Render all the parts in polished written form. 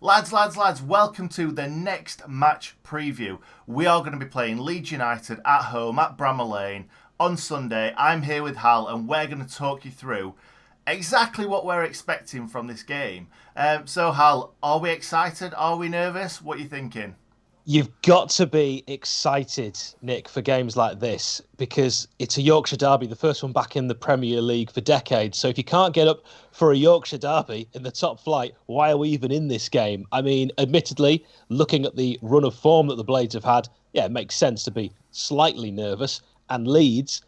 Lads, welcome to the next match preview. We are going to be playing Leeds United at home at Bramall Lane on Sunday. I'm here with Hal and we're going to talk you through exactly what we're expecting from this game. So Hal, are we excited? Are we nervous? What are you thinking? You've got to be excited, Nick, for games like this because it's a Yorkshire derby, the first one back in the Premier League for decades. So if you can't get up for a Yorkshire derby in the top flight, why are we even in this game? I mean, admittedly, looking at the run of form that the Blades have had, yeah, it makes sense to be slightly nervous. And Leeds,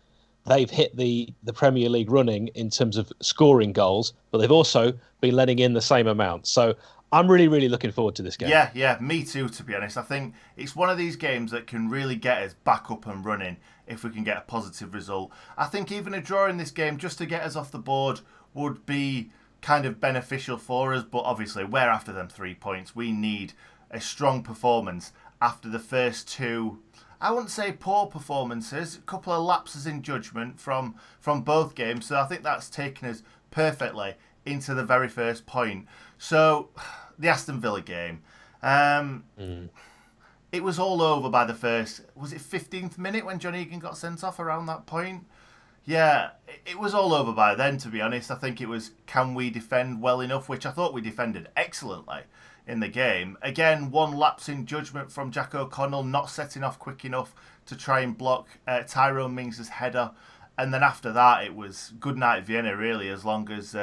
they've hit the Premier League running in terms of scoring goals, but they've also been letting in the same amount. So I'm really, really looking forward to this game. Yeah, me too, to be honest. I think it's one of these games that can really get us back up and running if we can get a positive result. I think even a draw in this game, just to get us off the board, would be kind of beneficial for us. But obviously, we're after them 3 points. We need a strong performance after the first two, I wouldn't say poor performances, a couple of lapses in judgment from both games. So I think that's taken us perfectly into the very first point. So, the Aston Villa game. It was all over by the first, was it 15th minute when John Egan got sent off around that point? Yeah, it was all over by then, to be honest. I think it was, can we defend well enough, which I thought we defended excellently in the game. Again, one lapse in judgment from Jack O'Connell, not setting off quick enough to try and block Tyrone Mings' header. And then after that, it was good night Vienna, really, as long as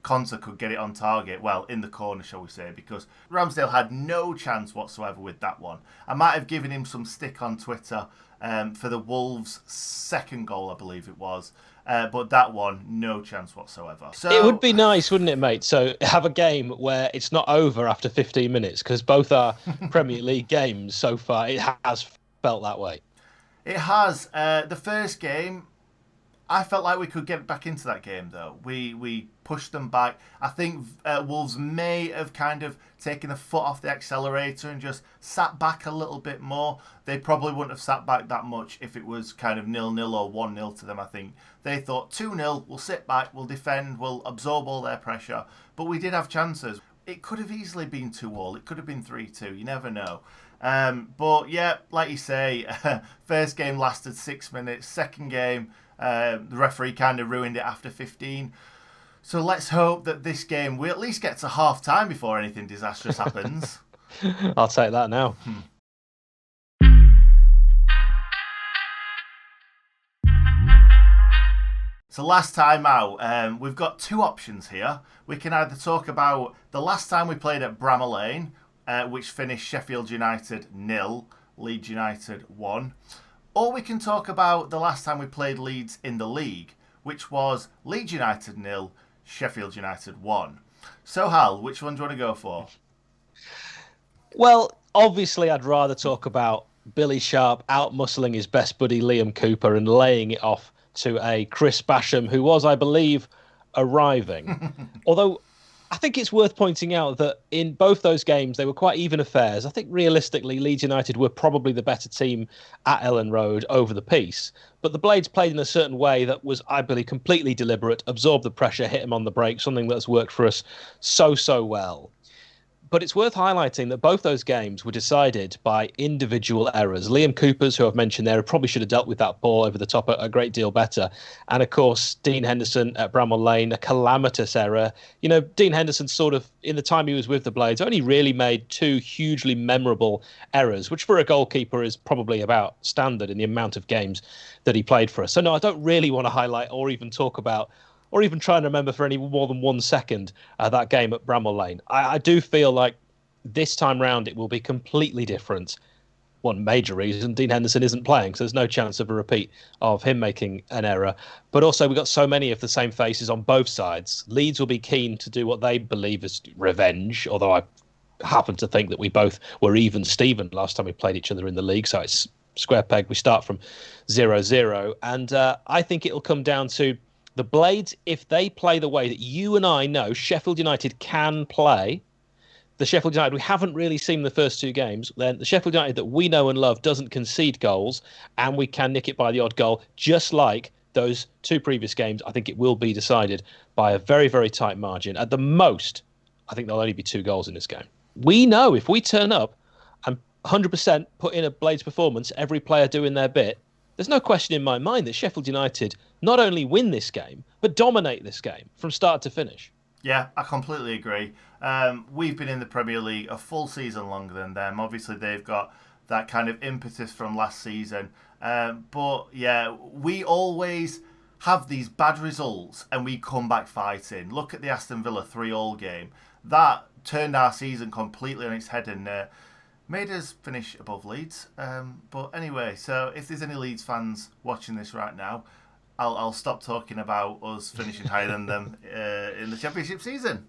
Conor could get it on target, well, in the corner, shall we say, because Ramsdale had no chance whatsoever with that one. I might have given him some stick on Twitter for the Wolves' second goal, I believe it was, but that one, no chance whatsoever. So it would be nice, wouldn't it, mate? So have a game where it's not over after 15 minutes, because both are Premier League games so far. It has felt that way. It has. The first game, I felt like we could get back into that game, though. We pushed them back. I think Wolves may have kind of taken the foot off the accelerator and just sat back a little bit more. They probably wouldn't have sat back that much if it was kind of 0-0 or 1-0 to them, I think. They thought 2-0, we'll sit back, we'll defend, we'll absorb all their pressure. But we did have chances. It could have easily been 2-2. It could have been 3-2. You never know. But, yeah, like you say, first game lasted 6 minutes. Second game, the referee kind of ruined it after 15. So let's hope that this game, we at least get to half time before anything disastrous happens. I'll take that now. So last time out, we've got two options here. We can either talk about the last time we played at Bramall Lane, which finished Sheffield United 0, Leeds United 1. Or we can talk about the last time we played Leeds in the league, which was Leeds United 0, Sheffield United 1. So Hal, which one do you want to go for? Well, obviously I'd rather talk about Billy Sharp out-muscling his best buddy Liam Cooper and laying it off to a Chris Basham, who was, I believe, arriving. Although I think it's worth pointing out that in both those games, they were quite even affairs. I think realistically, Leeds United were probably the better team at Ellen Road over the piece. But the Blades played in a certain way that was, I believe, completely deliberate, absorbed the pressure, hit them on the break, something that's worked for us so well. But it's worth highlighting that both those games were decided by individual errors. Liam Cooper's, who I've mentioned there, probably should have dealt with that ball over the top a great deal better. And of course, Dean Henderson at Bramall Lane, a calamitous error. You know, Dean Henderson sort of, in the time he was with the Blades, only really made two hugely memorable errors, which for a goalkeeper is probably about standard in the amount of games that he played for us. So no, I don't really want to highlight or even talk about or even try and remember for any more than 1 second that game at Bramall Lane. I do feel like this time round it will be completely different. One major reason, Dean Henderson isn't playing, so there's no chance of a repeat of him making an error. But also we've got so many of the same faces on both sides. Leeds will be keen to do what they believe is revenge, although I happen to think that we both were even Steven last time we played each other in the league, so it's square peg. We start from 0-0. And I think it'll come down to the Blades, if they play the way that you and I know Sheffield United can play, the Sheffield United we haven't really seen in the first two games, then the Sheffield United that we know and love doesn't concede goals, and we can nick it by the odd goal, just like those two previous games. I think it will be decided by a very, very tight margin. At the most, I think there'll only be 2 goals in this game. We know if we turn up and 100% put in a Blades performance, every player doing their bit, there's no question in my mind that Sheffield United not only win this game, but dominate this game from start to finish. Yeah, I completely agree. We've been in the Premier League a full season longer than them. Obviously, they've got that kind of impetus from last season. But yeah, we always have these bad results and we come back fighting. Look at the Aston Villa 3-all game. That turned our season completely on its head and made us finish above Leeds. But anyway, so if there's any Leeds fans watching this right now, I'll stop talking about us finishing higher than them in the Championship season.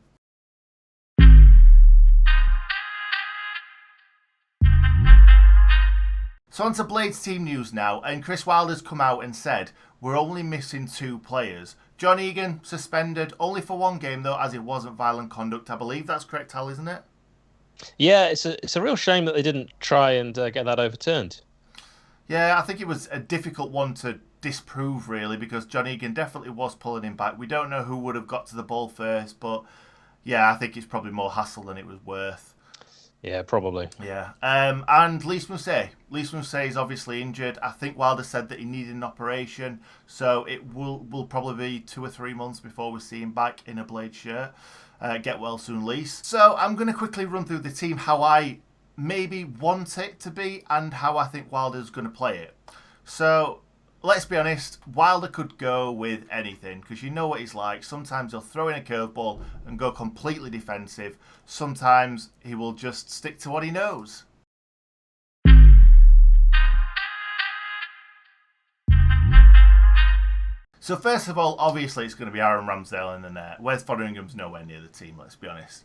So on to Blades team news now, and Chris Wilder's come out and said we're only missing 2 players. John Egan suspended only for 1 game though, as it wasn't violent conduct. I believe that's correct, Hal, isn't it? Yeah, it's a real shame that they didn't try and get that overturned. Yeah, I think it was a difficult one to disprove really because John Egan definitely was pulling him back. We don't know who would have got to the ball first, but yeah, I think it's probably more hassle than it was worth. Yeah, probably. Yeah. And Lys Mousset. Lys Mousset is obviously injured. I think Wilder said that he needed an operation, so it will probably be 2 or 3 months before we see him back in a Blade shirt. Get well soon, Lys. So I'm going to quickly run through the team, how I maybe want it to be and how I think Wilder's going to play it. So let's be honest, Wilder could go with anything because you know what he's like. Sometimes he'll throw in a curveball and go completely defensive. Sometimes he will just stick to what he knows. So first of all, obviously it's going to be Aaron Ramsdale in the net. Wes Fotheringham's nowhere near the team, let's be honest.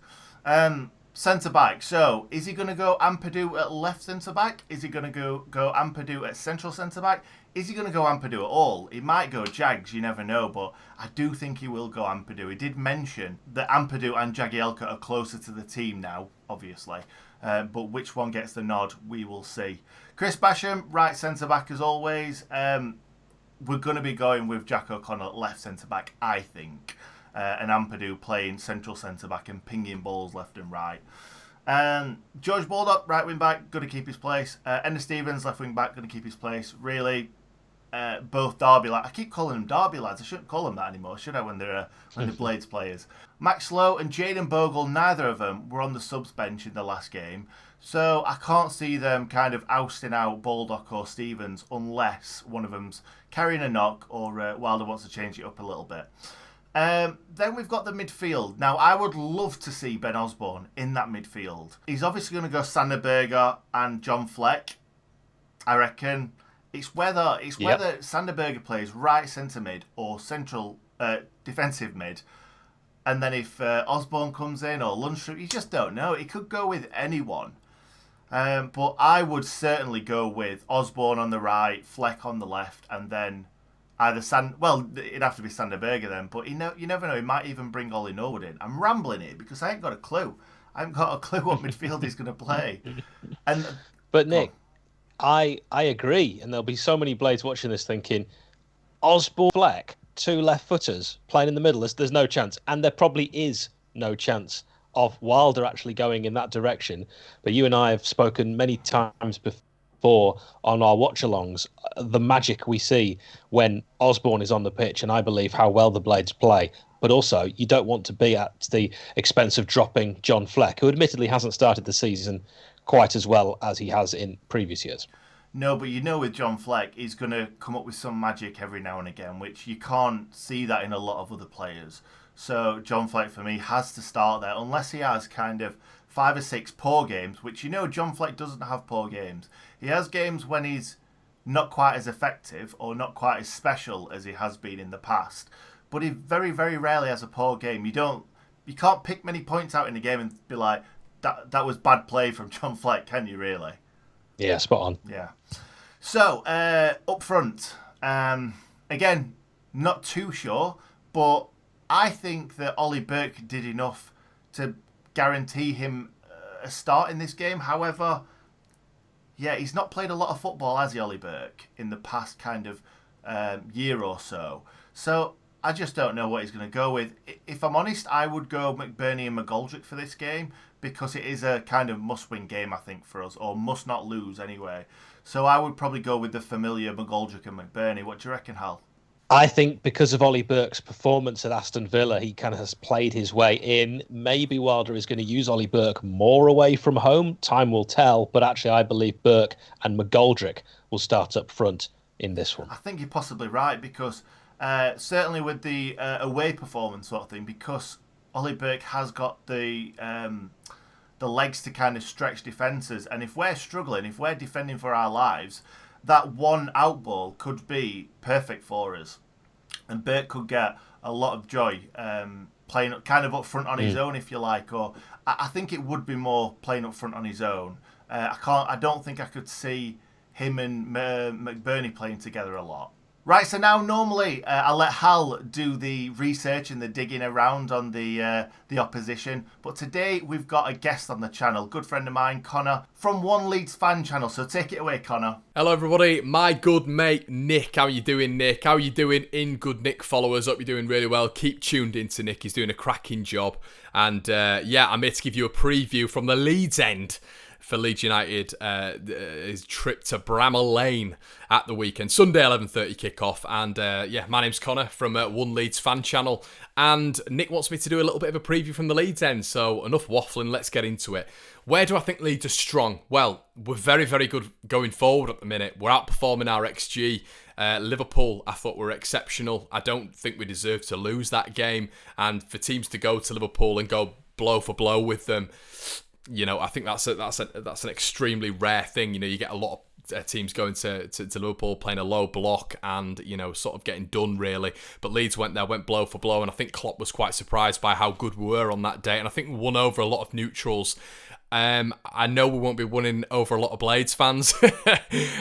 Centre-back. So, is he going to go Ampadu at left centre-back? Is he going to go Ampadu at central centre-back? Is he going to go Ampadu at all? He might go Jags, you never know, but I do think he will go Ampadu. He did mention that Ampadu and Jagielka are closer to the team now, obviously. But which one gets the nod, we will see. Chris Basham, right centre-back as always. We're going to be going with Jack O'Connell at left centre-back, I think. And Ampadu playing central centre-back and pinging balls left and right. George Baldock, right wing-back, going to keep his place. Enna Stevens, left wing-back, going to keep his place. Really, both Derby lads. I keep calling them Derby lads. I shouldn't call them that anymore, should I, when they're Blades players. Max Lowe and Jayden Bogle, neither of them were on the subs bench in the last game. So I can't see them kind of ousting out Baldock or Stevens unless one of them's carrying a knock or Wilder wants to change it up a little bit. Then we've got the midfield. Now, I would love to see Ben Osborne in that midfield. He's obviously going to go Sander Berger and John Fleck. I reckon it's whether Sander Berger plays right centre mid or central defensive mid. And then if Osborne comes in or Lundstrom, you just don't know. He could go with anyone. But I would certainly go with Osborne on the right, Fleck on the left, and then either it'd have to be Sander Berger then, but you never know, he might even bring Ollie Norwood in. I'm rambling here because I ain't got a clue. I haven't got a clue what midfield he's going to play. But Nick, I agree, and there'll be so many Blades watching this thinking, Osborne, Fleck, 2 left footers playing in the middle, there's no chance, and there probably is no chance of Wilder actually going in that direction. But you and I have spoken many times before on our watch-alongs, the magic we see when Osborne is on the pitch, and I believe how well the Blades play. But also, you don't want to be at the expense of dropping John Fleck, who admittedly hasn't started the season quite as well as he has in previous years. No, but with John Fleck, he's going to come up with some magic every now and again, which you can't see that in a lot of other players. So John Fleck, for me, has to start there, unless he has kind of 5 or 6 poor games, which John Fleck doesn't have poor games. He has games when he's not quite as effective or not quite as special as he has been in the past. But he very, very rarely has a poor game. You can't pick many points out in the game and be like, that was bad play from John Fleck, can you really? Yeah, spot on. Yeah. So, up front, again, not too sure, but I think that Ollie Burke did enough to guarantee him a start in this game. However, yeah, he's not played a lot of football, has he, Ollie Burke, in the past kind of year or so. So I just don't know what he's going to go with. If I'm honest, I would go McBurney and McGoldrick for this game because it is a kind of must-win game, I think, for us, or must not lose anyway. So I would probably go with the familiar McGoldrick and McBurney. What do you reckon, Hal? I think because of Ollie Burke's performance at Aston Villa, he kind of has played his way in. Maybe Wilder is going to use Ollie Burke more away from home. Time will tell. But actually, I believe Burke and McGoldrick will start up front in this one. I think you're possibly right, because certainly with the away performance sort of thing, because Ollie Burke has got the legs to kind of stretch defences. And if we're struggling, if we're defending for our lives, that one out ball could be perfect for us. And Burke could get a lot of joy playing kind of up front on his own, if you like. Or I think it would be more playing up front on his own. I don't think I could see him and McBurney playing together a lot. Right, so now normally I let Hal do the research and the digging around on the opposition, but today we've got a guest on the channel, good friend of mine, Conor, from One Leeds Fan Channel. So take it away, Conor. Hello everybody, my good mate Nick. How you doing, Nick? How you doing, Ingood Nick followers? Hope you're doing really well. Keep tuned into Nick, he's doing a cracking job. And yeah, I'm here to give you a preview from the Leeds end for Leeds United, his trip to Bramall Lane at the weekend. Sunday 11:30 kickoff. And yeah, my name's Conor from One Leeds Fan Channel. And Nick wants me to do a little bit of a preview from the Leeds end. So enough waffling, let's get into it. Where do I think Leeds are strong? Well, we're very, very good going forward at the minute. We're outperforming our XG. Liverpool, I thought, were exceptional. I don't think we deserve to lose that game. And for teams to go to Liverpool and go blow for blow with them, you know, I think that's an extremely rare thing. You know, you get a lot of teams going to Liverpool playing a low block and, you know, sort of getting done really. But Leeds went blow for blow, and I think Klopp was quite surprised by how good we were on that day, and I think we won over a lot of neutrals. I know we won't be winning over a lot of Blades fans.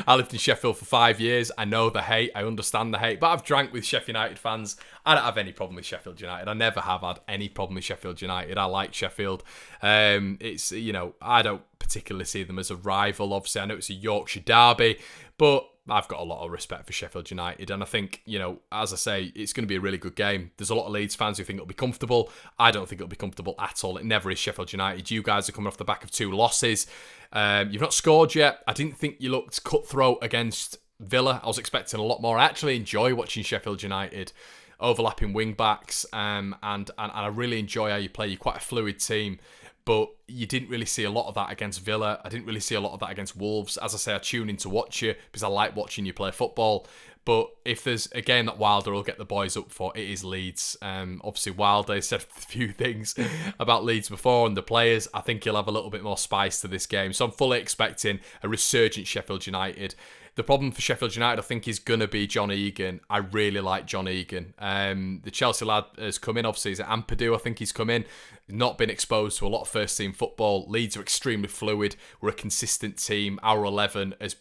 I lived in Sheffield for 5 years. I know the hate. I understand the hate. But I've drank with Sheffield United fans. I don't have any problem with Sheffield United. I never have had any problem with Sheffield United. I like Sheffield. It's, you know, I don't particularly see them as a rival. Obviously, I know it's a Yorkshire derby, but I've got a lot of respect for Sheffield United, and I think, you know, as I say, it's going to be a really good game. There's a lot of Leeds fans who think it'll be comfortable. I don't think it'll be comfortable at all. It never is Sheffield United. You guys are coming off the back of 2 losses. You've not scored yet. I didn't think you looked cutthroat against Villa. I was expecting a lot more. I actually enjoy watching Sheffield United, overlapping wing backs, and I really enjoy how you play. You're quite a fluid team. But you didn't really see a lot of that against Villa. I didn't really see a lot of that against Wolves. As I say, I tune in to watch you because I like watching you play football. But if there's a game that Wilder will get the boys up for, it is Leeds. Obviously, Wilder said a few things about Leeds before and the players. I think he'll have a little bit more spice to this game. So I'm fully expecting a resurgent Sheffield United. The problem for Sheffield United, I think, is going to be John Egan. I really like John Egan. The Chelsea lad has come in. Obviously, he's at Ampadu. I think he's come in. Not been exposed to a lot of first-team football. Leeds are extremely fluid. We're a consistent team. Our 11 has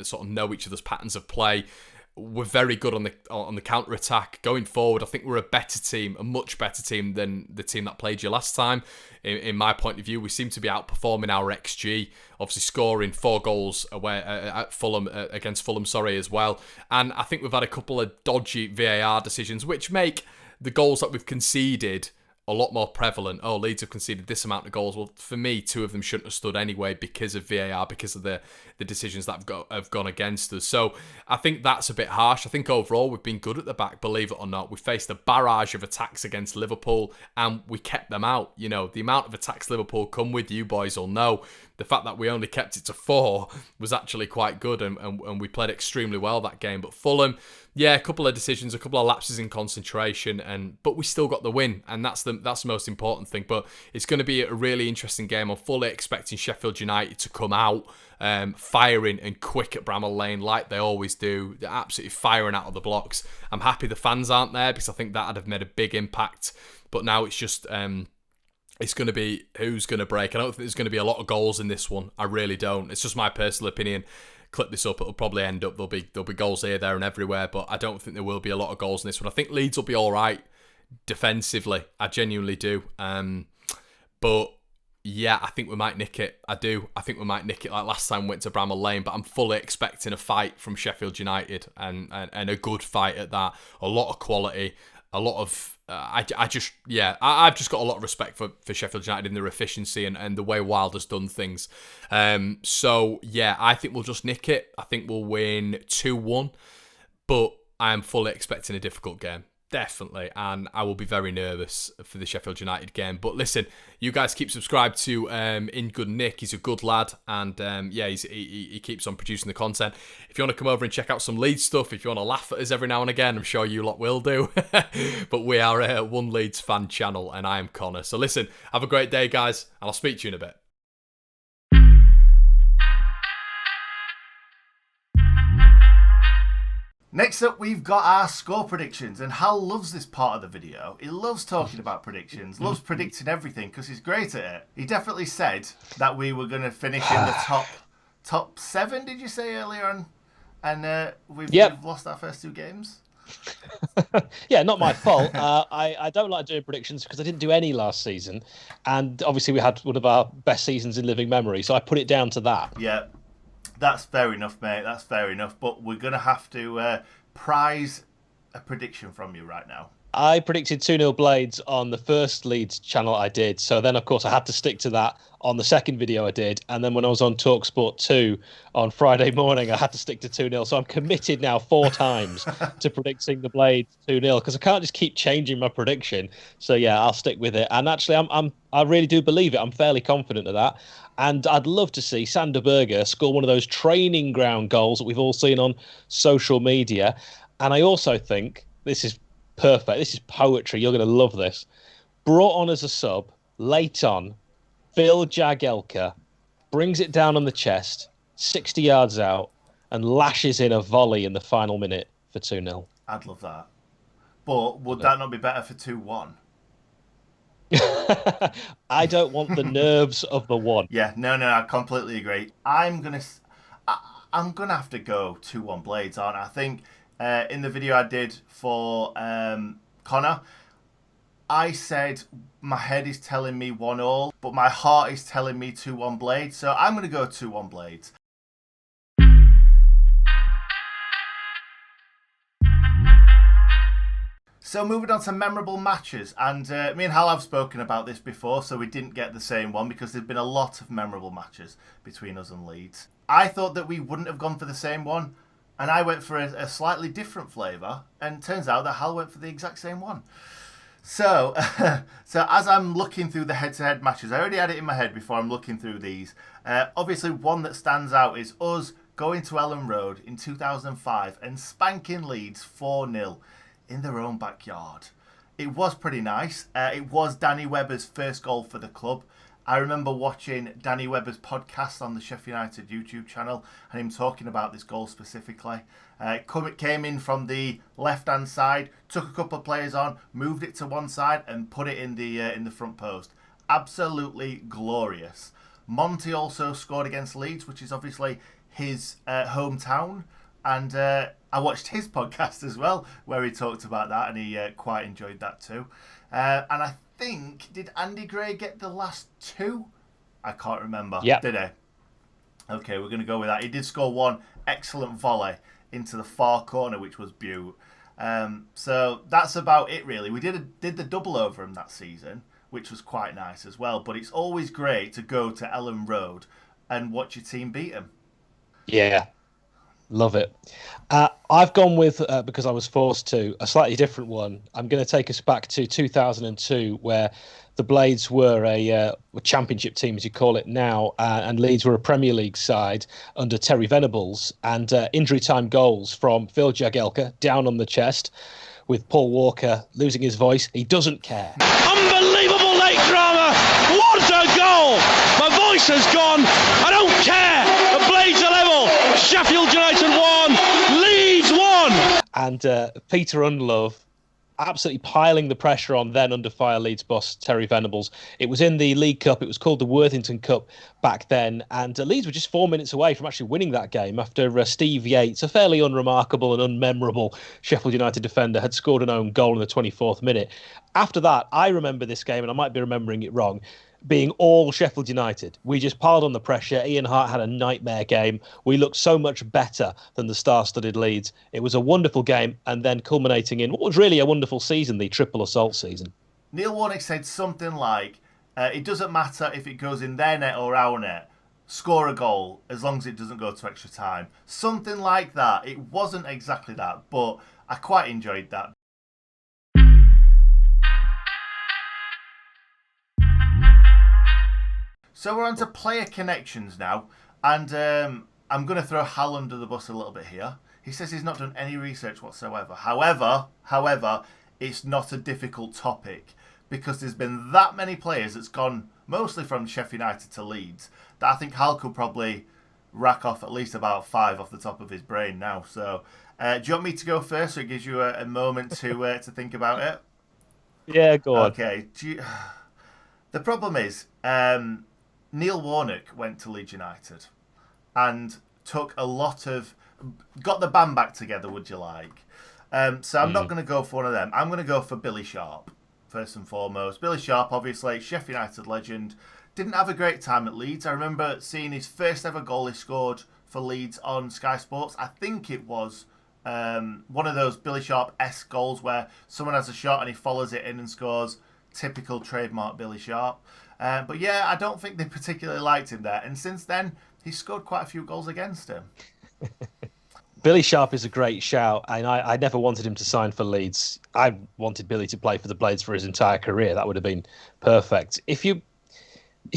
sort of know each other's patterns of play. We're very good on the counter-attack. Going forward, I think we're a better team, a much better team than the team that played you last time. In my point of view, we seem to be outperforming our XG. Obviously, scoring 4 goals away at Fulham against Fulham, as well. And I think we've had a couple of dodgy VAR decisions, which make the goals that we've conceded a lot more prevalent. Oh, Leeds have conceded this amount of goals. Well, for me, 2 of them shouldn't have stood anyway because of VAR, because of the decisions that have gone against us. So I think that's a bit harsh. I think overall we've been good at the back, believe it or not. We faced a barrage of attacks against Liverpool and we kept them out. You know, the amount of attacks Liverpool come with, you boys will know. The fact that we only kept it to 4 was actually quite good, and we played extremely well that game. But Fulham, yeah, a couple of decisions, a couple of lapses in concentration, but we still got the win, and that's the most important thing. But it's going to be a really interesting game. I'm fully expecting Sheffield United to come out firing and quick at Bramall Lane like they always do. They're absolutely firing out of the blocks. I'm happy the fans aren't there because I think that would have made a big impact. But now it's just it's going to be who's going to break. I don't think there's going to be a lot of goals in this one. I really don't. It's just my personal opinion. Clip this up, it'll probably end up there'll be goals here, there, and everywhere. But I don't think there will be a lot of goals in this one. I think Leeds will be all right defensively. I genuinely do. But yeah, I think we might nick it. I do. I think we might nick it like last time we went to Bramall Lane. But I'm fully expecting a fight from Sheffield United and a good fight at that. A lot of quality, a lot of I've just got a lot of respect for Sheffield United in their efficiency and the way Wilder's done things. So yeah, I think we'll just nick it. I think we'll win 2-1, but I am fully expecting a difficult game. Definitely, and I will be very nervous for the Sheffield United game. But listen, you guys keep subscribed to Ingood Nick. He's a good lad, and he keeps on producing the content. If you want to come over and check out some Leeds stuff, if you want to laugh at us every now and again, I'm sure you lot will do. But we are a One Leeds fan channel, and I am Conor. So listen, have a great day, guys, and I'll speak to you in a bit. Next up, we've got our score predictions, and Hal loves this part of the video. He loves talking about predictions, loves predicting everything because he's great at it. He definitely said that we were going to finish in the top 7, did you say earlier on? And we've lost our first 2 games. Yeah, not my fault. I don't like doing predictions because I didn't do any last season, and obviously we had one of our best seasons in living memory, so I put it down to that. Yeah. That's fair enough, mate. That's fair enough. But we're going to have to prize a prediction from you right now. I predicted 2-0 Blades on the first Leeds channel I did. So then, of course, I had to stick to that on the second video I did. And then when I was on TalkSport 2 on Friday morning, I had to stick to 2-0. So I'm committed now 4 times to predicting the Blades 2-0 because I can't just keep changing my prediction. So, yeah, I'll stick with it. And actually, I really do believe it. I'm fairly confident of that. And I'd love to see Sander Berge score one of those training ground goals that we've all seen on social media. And I also think this is perfect. This is poetry. You're going to love this. Brought on as a sub, late on, Phil Jagielka brings it down on the chest, 60 yards out, and lashes in a volley in the final minute for 2-0. I'd love that. But would that not be better for 2-1? I don't want the nerves of the one. Yeah, no, I completely agree. I'm gonna have to go 2-1 Blades, aren't I? I think in the video I did for Conor, I said my head is telling me 1-1, but my heart is telling me 2-1 Blades. So I'm gonna go 2-1 Blades. So moving on to memorable matches, and me and Hal have spoken about this before, so we didn't get the same one because there's been a lot of memorable matches between us and Leeds. I thought that we wouldn't have gone for the same one, and I went for a slightly different flavour, and it turns out that Hal went for the exact same one. So, as I'm looking through the head-to-head matches, I already had it in my head before I'm looking through these. Obviously, one that stands out is us going to Ellen Road in 2005 and spanking Leeds 4-0. In their own backyard. It was pretty nice. It was Danny Webber's first goal for the club. I remember watching Danny Webber's podcast on the Sheffield United YouTube channel and him talking about this goal specifically. It came in from the left-hand side, took a couple of players on, moved it to one side and put it in the front post. Absolutely glorious. Monty also scored against Leeds, which is obviously his hometown. And I watched his podcast as well, where he talked about that, and he quite enjoyed that too. And I think, did Andy Gray get the last 2? I can't remember. Yeah. Did he? Okay, we're going to go with that. He did score one excellent volley into the far corner, which was beaut. So that's about it, really. We did the double over him that season, which was quite nice as well. But it's always great to go to Ellen Road and watch your team beat him. Yeah. Love it. I've gone with, because I was forced to, a slightly different one. I'm going to take us back to 2002, where the Blades were a championship team, as you call it now, and Leeds were a Premier League side under Terry Venables, and injury time goals from Phil Jagielka down on the chest, with Paul Walker losing his voice. He doesn't care. Unbelievable late drama. What a goal. My voice has gone. I don't care. The Blades are level. Sheffield United 1, Leeds 1. And Peter Unlove absolutely piling the pressure on then under fire Leeds boss Terry Venables. It was in the League Cup. It was called the Worthington Cup back then. And Leeds were just 4 minutes away from actually winning that game after Steve Yates, a fairly unremarkable and unmemorable Sheffield United defender, had scored an own goal in the 24th minute. After that, I remember this game, and I might be remembering it wrong, being all Sheffield United. We just piled on the pressure. Ian Hart had a nightmare game. We looked so much better than the star-studded Leeds. It was a wonderful game, and then culminating in what was really a wonderful season, the triple assault season. Neil Warnock said something like, it doesn't matter if it goes in their net or our net, score a goal as long as it doesn't go to extra time. Something like that. It wasn't exactly that, but I quite enjoyed that. So we're on to player connections now, and I'm going to throw Hal under the bus a little bit here. He says he's not done any research whatsoever. However, it's not a difficult topic because there's been that many players that's gone mostly from Sheffield United to Leeds that I think Hal could probably rack off at least about 5 off the top of his brain now. So do you want me to go first so it gives you a moment to think about it? Yeah, go on. Okay. The problem is Neil Warnock went to Leeds United and got the band back together, would you like? So I'm not going to go for one of them. I'm going to go for Billy Sharp, first and foremost. Billy Sharp, obviously, Sheffield United legend. Didn't have a great time at Leeds. I remember seeing his first ever goal he scored for Leeds on Sky Sports. I think it was one of those Billy Sharp-esque goals where someone has a shot and he follows it in and scores. Typical trademark Billy Sharp. But yeah, I don't think they particularly liked him there. And since then, he's scored quite a few goals against him. Billy Sharp is a great shout, and I never wanted him to sign for Leeds. I wanted Billy to play for the Blades for his entire career. That would have been perfect. If you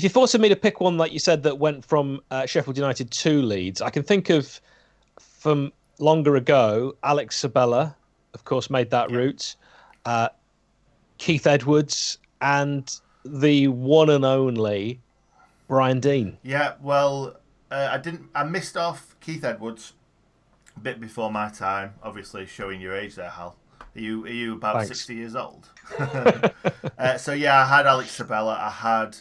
forced me to pick one, like you said, that went from Sheffield United to Leeds, I can think of from longer ago, Alex Sabella, of course, made that route. Keith Edwards and the one and only Brian Deane. Yeah, well, I missed off Keith Edwards a bit before my time. Obviously, showing your age there, Hal. Are you about Thanks. 60 years old? So yeah, I had Alex Sabella. I had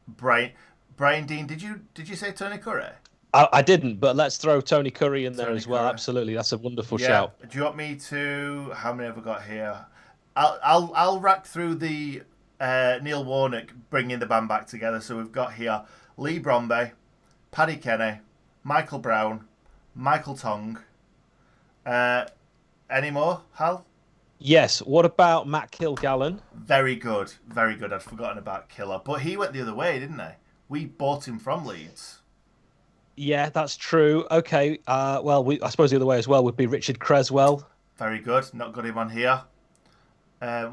Brian Deane. Did you say Tony Curry? I didn't, but let's throw Tony Curry in there Tony as well. Curry. Absolutely, that's a wonderful Yeah. shout. Do you want me to? How many have I got here? I'll rack through the Neil Warnock bringing the band back together. So we've got here Lee Bromby, Paddy Kenny, Michael Brown, Michael Tong. Any more, Hal? Yes. What about Matt Kilgallen? Very good, very good. I'd forgotten about Killer, but he went the other way, didn't he? We bought him from Leeds. Yeah, that's true. Okay. Well, I suppose the other way as well would be Richard Creswell. Very good. Not got him on here.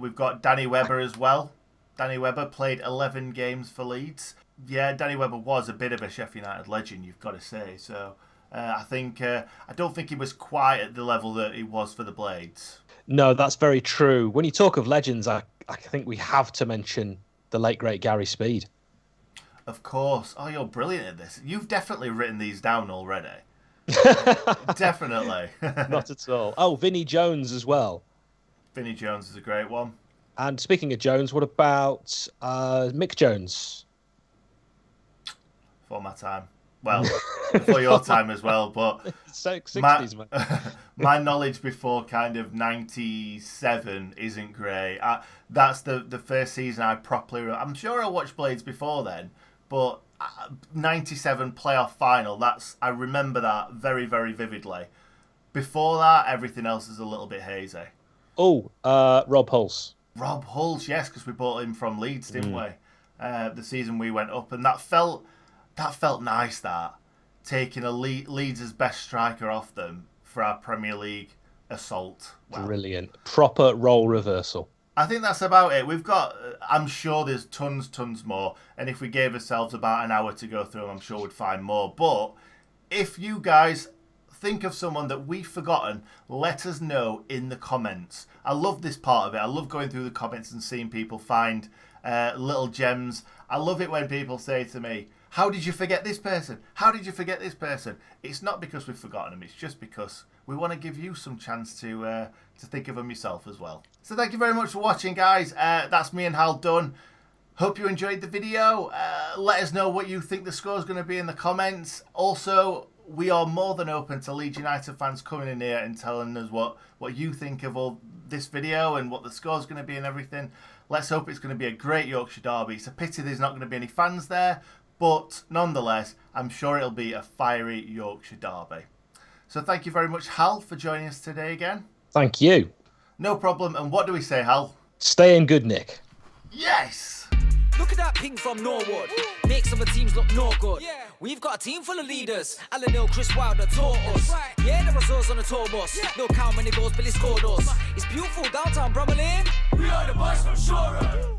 We've got Danny Webber as well. Danny Webber played 11 games for Leeds. Yeah, Danny Webber was a bit of a Sheffield United legend, you've got to say. So I don't think he was quite at the level that he was for the Blades. No, that's very true. When you talk of legends, I think we have to mention the late, great Gary Speed. Of course. Oh, you're brilliant at this. You've definitely written these down already. Definitely. Not at all. Oh, Vinnie Jones as well. Vinnie Jones is a great one. And speaking of Jones, what about Mick Jones? For my time. Well, before your time as well, but 60s, man. My knowledge before kind of 97 isn't great. That's the first season I properly... I'm sure I watched Blades before then, but 97 playoff final, I remember that very, very vividly. Before that, everything else is a little bit hazy. Oh, Rob Hulse. Rob Hulse, yes, because we bought him from Leeds, didn't we? The season we went up, and that felt nice. That taking a Leeds' best striker off them for our Premier League assault. Wow. Brilliant, proper role reversal. I think that's about it. We've got. I'm sure there's tons more, and if we gave ourselves about an hour to go through, I'm sure we'd find more. But if you guys think of someone that we've forgotten, let us know in the comments. I love this part of it. I love going through the comments and seeing people find little gems. I love it when people say to me, how did you forget this person? How did you forget this person? It's not because we've forgotten them. It's just because we want to give you some chance to think of them yourself as well. So thank you very much for watching, guys. That's me and Hal done. Hope you enjoyed the video. Let us know what you think the score is going to be in the comments. Also, we are more than open to Leeds United fans coming in here and telling us what you think of all this video and what the score is going to be and everything. Let's hope it's going to be a great Yorkshire derby. It's a pity there's not going to be any fans there, but nonetheless, I'm sure it'll be a fiery Yorkshire derby. So thank you very much, Hal, for joining us today again. Thank you. No problem. And what do we say, Hal? Stay in good, Nick. Yes! Look at that ping from Norwood. Makes other teams look no good. We've got a team full of leaders. Alan Hill, Chris Wilder taught us. Yeah, there was us on the tour bus. Look how many goals Billy scored us. It's beautiful downtown Bromley. We are the boys from Shore.